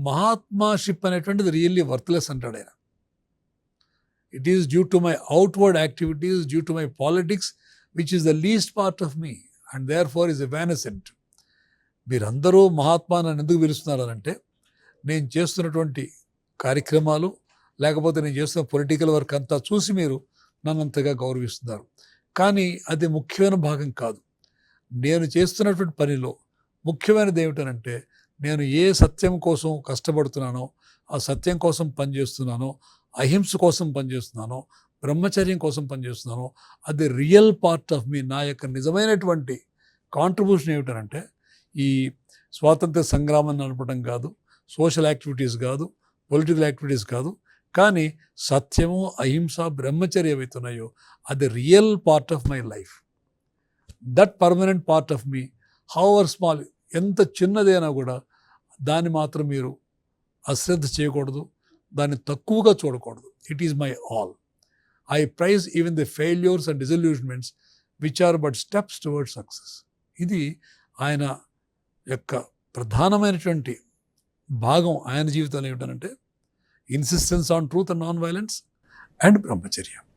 మహాత్మాషిప్ అనేటువంటిది really worthless అంటాడు ఆయన. It is due to my outward activities, due to my politics, which is the least part of me and therefore is evanescent. మీరందరూ మహాత్మా నన్ను ఎందుకు పిలుస్తున్నారంటే, నేను చేస్తున్నటువంటి కార్యక్రమాలు, లేకపోతే నేను చేస్తున్న పొలిటికల్ వర్క్ అంతా చూసి మీరు నన్ను అంతగా గౌరవిస్తున్నారు. కానీ అది ముఖ్యమైన భాగం కాదు. నేను చేస్తున్నటువంటి పనిలో ముఖ్యమైనది ఏమిటనంటే, నేను ఏ సత్యం కోసం కష్టపడుతున్నానో, ఆ సత్యం కోసం పనిచేస్తున్నానో, అహింస కోసం పనిచేస్తున్నానో, బ్రహ్మచర్యం కోసం పనిచేస్తున్నానో, అది రియల్ పార్ట్ ఆఫ్ మీ. నా యొక్క నిజమైనటువంటి కాంట్రిబ్యూషన్ ఏమిటనంటే, ఈ స్వాతంత్ర సంగ్రామం నడపడం కాదు, సోషల్ యాక్టివిటీస్ కాదు, పొలిటికల్ యాక్టివిటీస్ కాదు, కానీ సత్యము, అహింస, బ్రహ్మచర్య ఏవైతున్నాయో అది real part of my life. That permanent part of me, however small, ఎంత చిన్నదైనా కూడా దాన్ని మాత్రం మీరు అశ్రద్ధ చేయకూడదు, దాన్ని తక్కువగా చూడకూడదు. It is my all. I prize even the failures and disillusionments which are but steps towards success. ఇది ఆయన యొక్క ప్రధానమైనటువంటి భాగం. ఆయన జీవితంలో ఏమిటంటే insistence on truth and non violence and బ్రహ్మచర్య.